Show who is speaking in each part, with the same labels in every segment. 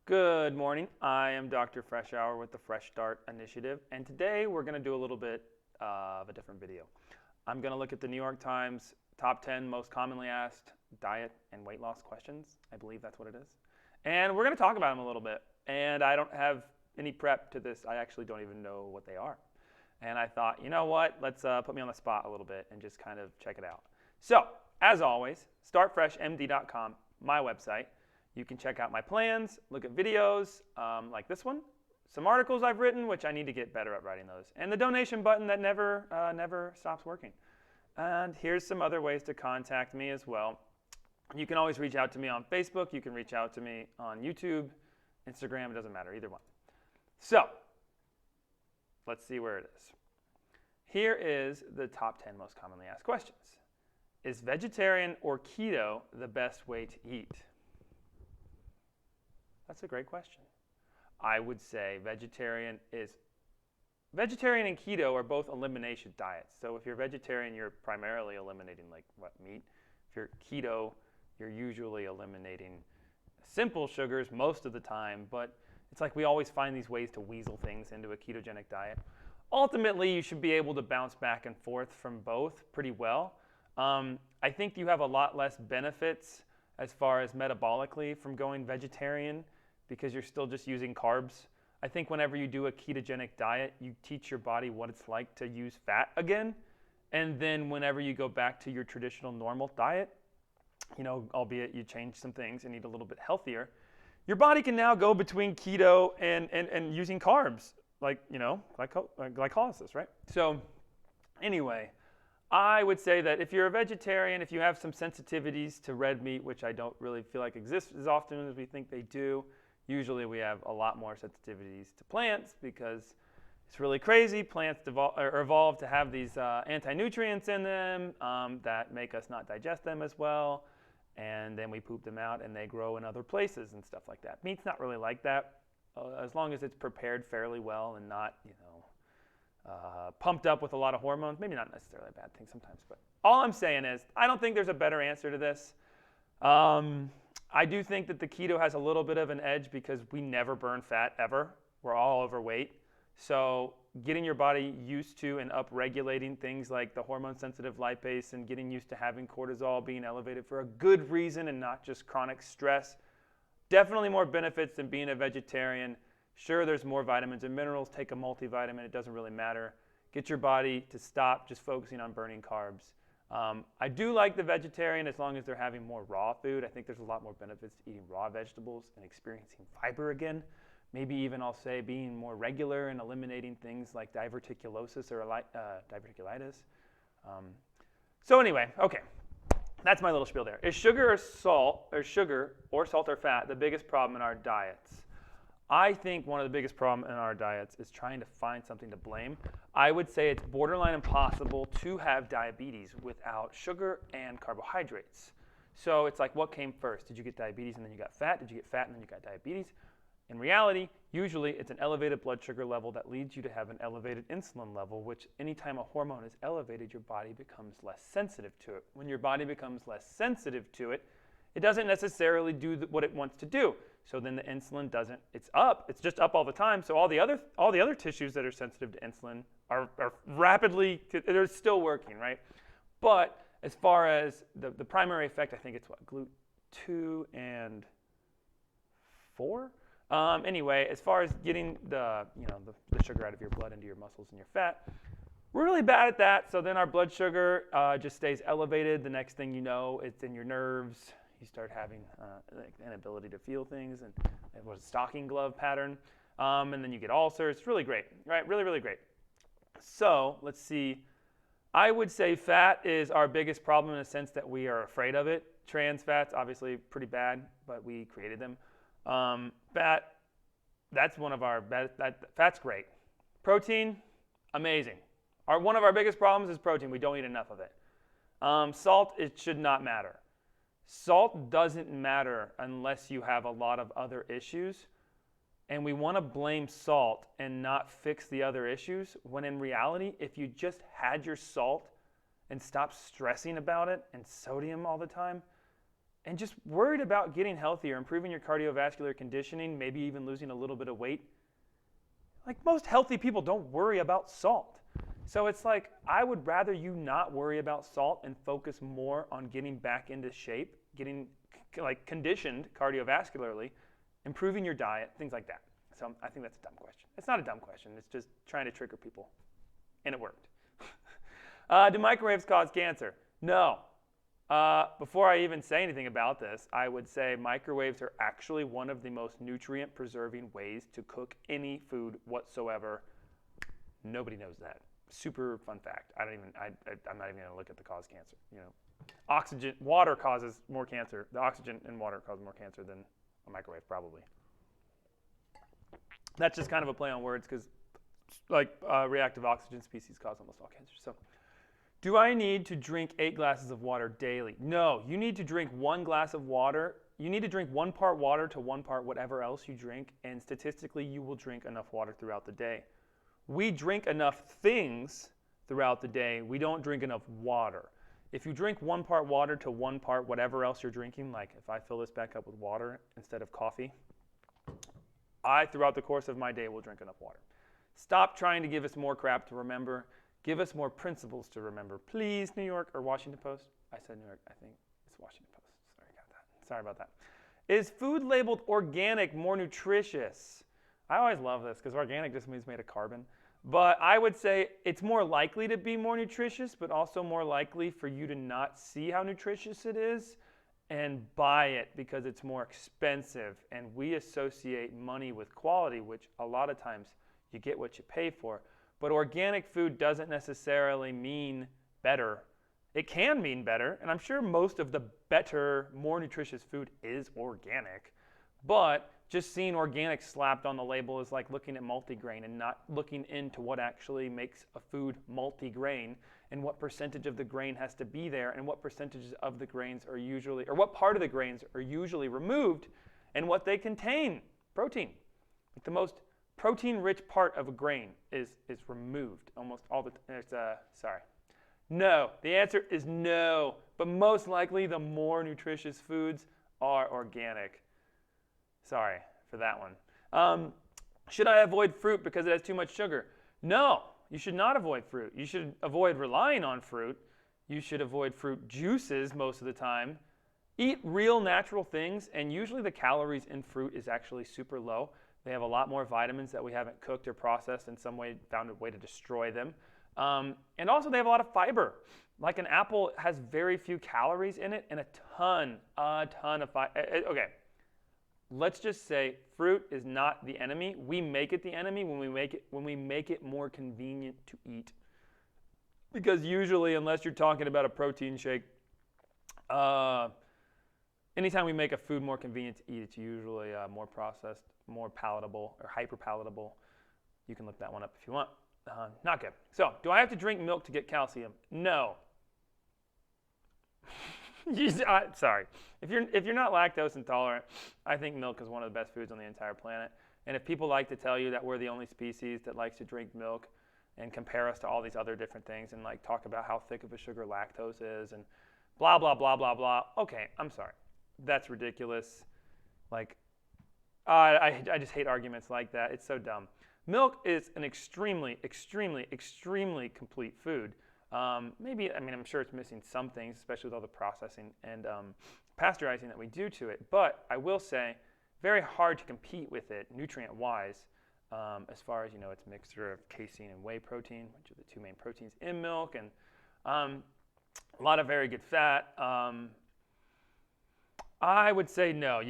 Speaker 1: Good morning. I am Dr. Fresh Hour with the Fresh Start Initiative, and today we're going to do a little bit of a different video. I'm going to look at the New York Times top 10 most commonly asked diet and weight loss questions. I believe that's what it is. And we're going to talk about them a little bit. And I don't have any prep to this. I actually don't even know what they are. And I thought, you know what? Let's put me on the spot a little bit and just kind of check it out. So, as always, startfreshmd.com, my website. You can check out my plans, look at videos like this one, some articles I've written, which I need to get better at writing those, and the donation button that never stops working. And here's some other ways to contact me as well. You can always reach out to me on Facebook. You can reach out to me on YouTube, Instagram. It doesn't matter, either one. So let's see where it is. Here is the top 10 most commonly asked questions. Is vegetarian or keto the best way to eat? That's a great question. I would say vegetarian and keto are both elimination diets. So if you're vegetarian, you're primarily eliminating meat. If you're keto, you're usually eliminating simple sugars most of the time, but it's like we always find these ways to weasel things into a ketogenic diet. Ultimately, you should be able to bounce back and forth from both pretty well. I think you have a lot less benefits as far as metabolically from going vegetarian because you're still just using carbs. I think whenever you do a ketogenic diet, you teach your body what it's like to use fat again. And then whenever you go back to your traditional normal diet, albeit you change some things and eat a little bit healthier, your body can now go between keto and using carbs, glycolysis, right? So anyway, I would say that if you're a vegetarian, if you have some sensitivities to red meat, which I don't really feel like exist as often as we think they do, usually we have a lot more sensitivities to plants because it's really crazy. Plants evolved to have these anti-nutrients in them that make us not digest them as well. And then we poop them out and they grow in other places and stuff like that. Meat's not really like that as long as it's prepared fairly well and not, pumped up with a lot of hormones. Maybe not necessarily a bad thing sometimes, but all I'm saying is I don't think there's a better answer to this. I do think that the keto has a little bit of an edge because we never burn fat ever. We're all overweight. So getting your body used to and upregulating things like the hormone-sensitive lipase and getting used to having cortisol being elevated for a good reason and not just chronic stress, definitely more benefits than being a vegetarian. Sure, there's more vitamins and minerals. Take a multivitamin. It doesn't really matter. Get your body to stop just focusing on burning carbs. I do like the vegetarian as long as they're having more raw food. I think there's a lot more benefits to eating raw vegetables and experiencing fiber again. Maybe even I'll say being more regular and eliminating things like diverticulosis or diverticulitis. So anyway, okay, that's my little spiel there. Is sugar or salt or fat the biggest problem in our diets? I think one of the biggest problems in our diets is trying to find something to blame. I would say it's borderline impossible to have diabetes without sugar and carbohydrates. So it's like, what came first? Did you get diabetes and then you got fat? Did you get fat and then you got diabetes? In reality, usually it's an elevated blood sugar level that leads you to have an elevated insulin level, which anytime a hormone is elevated, your body becomes less sensitive to it. When your body becomes less sensitive to it, it doesn't necessarily do what it wants to do. So then the insulin doesn't, it's just up all the time. So all the other tissues that are sensitive to insulin are rapidly, they're still working, right? But as far as the primary effect, I think it's GLUT2 and 4? Anyway, as far as getting the sugar out of your blood into your muscles and your fat, we're really bad at that. So then our blood sugar just stays elevated. The next thing you know, it's in your nerves. You start having an inability to feel things, and it was a stocking glove pattern. And then you get ulcers. It's really great, right? Really, really great. So let's see. I would say fat is our biggest problem in the sense that we are afraid of it. Trans fats, obviously pretty bad, but we created them. Fat, that's one of our best. Fat's great. Protein, amazing. One of our biggest problems is protein. We don't eat enough of it. Salt, it should not matter. Salt doesn't matter unless you have a lot of other issues. And we want to blame salt and not fix the other issues, when in reality, if you just had your salt and stopped stressing about it and sodium all the time, and just worried about getting healthier, improving your cardiovascular conditioning, maybe even losing a little bit of weight, like most healthy people don't worry about salt. So it's like, I would rather you not worry about salt and focus more on getting back into shape, getting like conditioned cardiovascularly, improving your diet, things like that. So I think that's a dumb question. It's not a dumb question. It's just trying to trigger people. And it worked. Do microwaves cause cancer? No. Before I even say anything about this, I would say microwaves are actually one of the most nutrient-preserving ways to cook any food whatsoever. Nobody knows that. Super fun fact. I'm not even going to look at the cause cancer. You know, water causes more cancer. The oxygen in water causes more cancer than a microwave, probably. That's just kind of a play on words because, like, reactive oxygen species cause almost all cancers. So, do I need to drink 8 glasses of water daily? No. You need to drink 1 glass of water. You need to drink 1 part water to 1 part whatever else you drink, and statistically, you will drink enough water throughout the day. We drink enough things throughout the day. We don't drink enough water. If you drink 1 part water to 1 part whatever else you're drinking, like if I fill this back up with water instead of coffee, throughout the course of my day, will drink enough water. Stop trying to give us more crap to remember. Give us more principles to remember. Please, New York or Washington Post. I said New York. I think it's Washington Post. Sorry about that. Is food labeled organic more nutritious? I always love this because organic just means made of carbon. But I would say it's more likely to be more nutritious, but also more likely for you to not see how nutritious it is and buy it because it's more expensive. And we associate money with quality, which a lot of times you get what you pay for. But organic food doesn't necessarily mean better. It can mean better, and I'm sure most of the better, more nutritious food is organic. But just seeing organic slapped on the label is like looking at multigrain and not looking into what actually makes a food multigrain and what percentage of the grain has to be there and what percentages of the grains are usually, or what part of the grains are usually removed and what they contain. Protein. Like the most protein-rich part of a grain is removed almost all the time. Sorry. No. The answer is no. But most likely the more nutritious foods are organic. Sorry for that one. Should I avoid fruit because it has too much sugar? No, you should not avoid fruit. You should avoid relying on fruit. You should avoid fruit juices most of the time. Eat real natural things, and usually the calories in fruit is actually super low. They have a lot more vitamins that we haven't cooked or processed in some way, found a way to destroy them. And also they have a lot of fiber. Like an apple has very few calories in it and a ton of fiber. Okay. Let's just say fruit is not the enemy. We make it the enemy when we make it more convenient to eat. Because usually, unless you're talking about a protein shake, anytime we make a food more convenient to eat, it's usually more processed, more palatable, or hyper palatable. You can look that one up if you want. Not good. So, do I have to drink milk to get calcium? No. Sorry. If you're not lactose intolerant, I think milk is one of the best foods on the entire planet. And if people like to tell you that we're the only species that likes to drink milk and compare us to all these other different things and like talk about how thick of a sugar lactose is and blah, blah, blah, blah, blah, okay, I'm sorry. That's ridiculous. Like, I just hate arguments like that. It's so dumb. Milk is an extremely, extremely, extremely complete food. I'm sure it's missing some things, especially with all the processing and pasteurizing that we do to it. But I will say, very hard to compete with it nutrient-wise, as far as, its mixture of casein and whey protein, which are the 2 main proteins in milk, and a lot of very good fat. I would say no.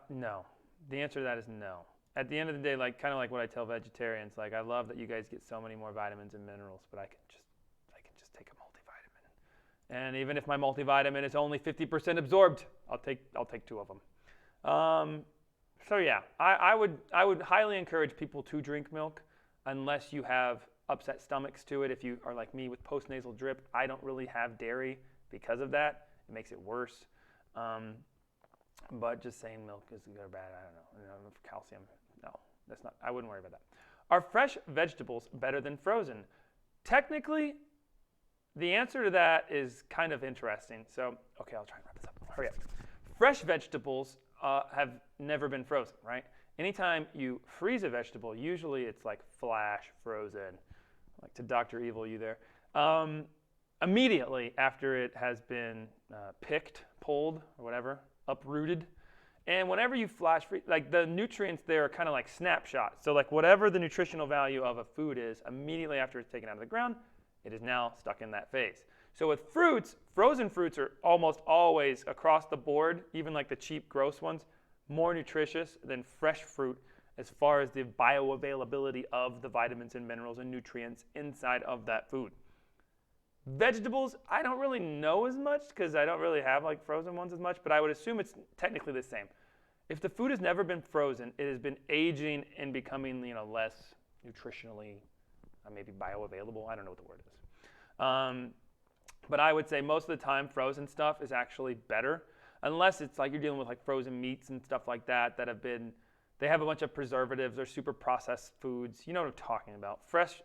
Speaker 1: No. The answer to that is no. At the end of the day, kind of like what I tell vegetarians, I love that you guys get so many more vitamins and minerals, but I can just take a multivitamin. And even if my multivitamin is only 50% absorbed, I'll take 2 of them. So yeah, I would highly encourage people to drink milk unless you have upset stomachs to it. If you are like me with postnasal drip, I don't really have dairy because of that. It makes it worse. But just saying milk is good or bad, I don't know. For calcium, no, that's not. I wouldn't worry about that. Are fresh vegetables better than frozen? Technically, the answer to that is kind of interesting. So, okay, I'll try and wrap this up. hurry up. Fresh vegetables have never been frozen, right? Anytime you freeze a vegetable, usually it's like flash frozen, like to Dr. Evil you there. Immediately after it has been picked, pulled, or whatever, uprooted. And whenever you flash freeze, like the nutrients there are kind of like snapshots. So like whatever the nutritional value of a food is, immediately after it's taken out of the ground, it is now stuck in that phase. So with fruits, frozen fruits are almost always across the board, even like the cheap, gross ones, more nutritious than fresh fruit as far as the bioavailability of the vitamins and minerals and nutrients inside of that food. Vegetables, I don't really know as much because I don't really have like frozen ones as much, but I would assume it's technically the same. If the food has never been frozen, it has been aging and becoming, less nutritionally, maybe bioavailable. I don't know what the word is. But I would say most of the time frozen stuff is actually better, unless it's like you're dealing with like frozen meats and stuff like that they have a bunch of preservatives or super processed foods. You know what I'm talking about. Fresh,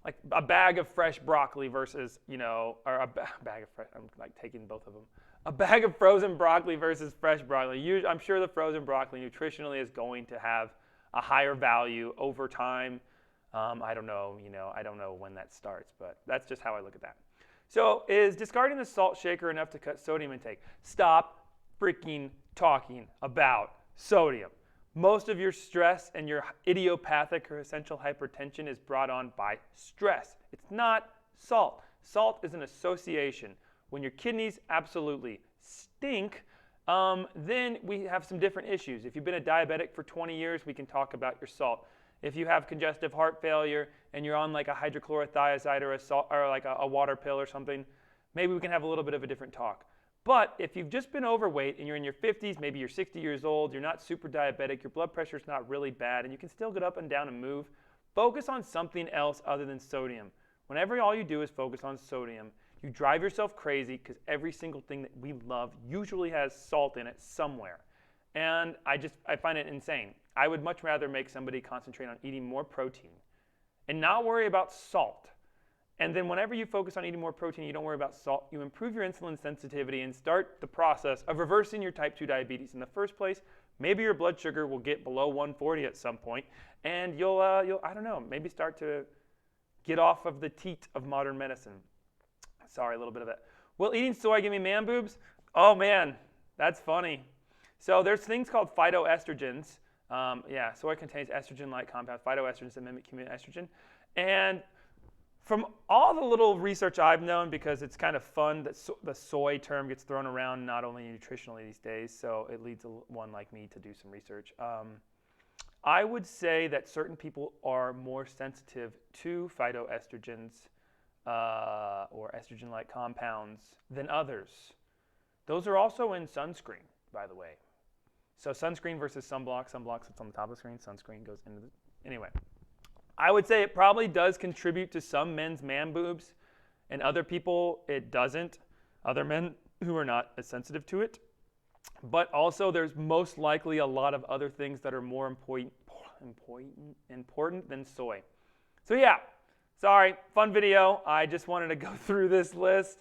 Speaker 1: like a bag of fresh broccoli versus, or a bag of fresh, I'm like taking both of them. A bag of frozen broccoli versus fresh broccoli. I'm sure the frozen broccoli nutritionally is going to have a higher value over time. I don't know, I don't know when that starts, but that's just how I look at that. So is discarding the salt shaker enough to cut sodium intake? Stop freaking talking about sodium. Most of your stress and your idiopathic or essential hypertension is brought on by stress. It's not salt. Salt is an association. When your kidneys absolutely stink, then we have some different issues. If you've been a diabetic for 20 years, we can talk about your salt. If you have congestive heart failure and you're on like a hydrochlorothiazide or a salt or like a water pill or something, maybe we can have a little bit of a different talk. But if you've just been overweight and you're in your 50s, maybe you're 60 years old, you're not super diabetic, your blood pressure is not really bad, and you can still get up and down and move, focus on something else other than sodium. Whenever all you do is focus on sodium, you drive yourself crazy because every single thing that we love usually has salt in it somewhere. And I find it insane. I would much rather make somebody concentrate on eating more protein and not worry about salt. And then whenever you focus on eating more protein, you don't worry about salt, you improve your insulin sensitivity and start the process of reversing your type 2 diabetes. In the first place, maybe your blood sugar will get below 140 at some point, and you'll I don't know, maybe start to get off of the teat of modern medicine. Sorry, a little bit of it. Will eating soy give me man boobs? Oh man, that's funny. So there's things called phytoestrogens. Soy contains estrogen-like compounds, phytoestrogens that mimic human estrogen. And from all the little research I've known, because it's kind of fun that the soy term gets thrown around not only nutritionally these days, so it leads one like me to do some research. I would say that certain people are more sensitive to phytoestrogens or estrogen-like compounds than others. Those are also in sunscreen, by the way. So sunscreen versus sunblock. Sunblock sits on the top of the screen. Sunscreen goes into the... Anyway. I would say it probably does contribute to some men's man boobs, and other people it doesn't. Other men who are not as sensitive to it. But also there's most likely a lot of other things that are more important than soy. So yeah, sorry, fun video. I just wanted to go through this list.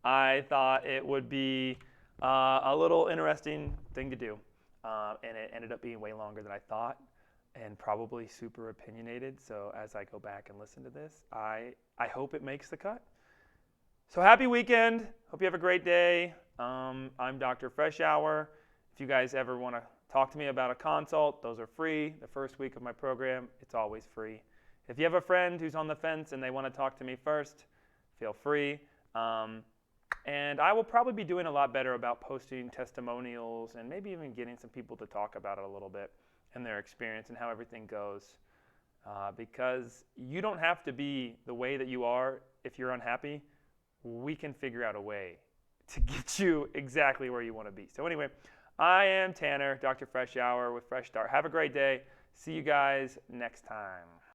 Speaker 1: I thought it would be a little interesting thing to do. And it ended up being way longer than I thought and probably super opinionated. So as I go back and listen to this, I hope it makes the cut. So happy weekend. Hope you have a great day. I'm Dr. Fresh Hour. If you guys ever want to talk to me about a consult, those are free. The first week of my program, it's always free. If you have a friend who's on the fence and they want to talk to me first, feel free. And I will probably be doing a lot better about posting testimonials and maybe even getting some people to talk about it a little bit and their experience and how everything goes. Because you don't have to be the way that you are if you're unhappy. We can figure out a way to get you exactly where you want to be. So anyway, I am Tanner, Dr. Fresh Hour with Fresh Start. Have a great day. See you guys next time.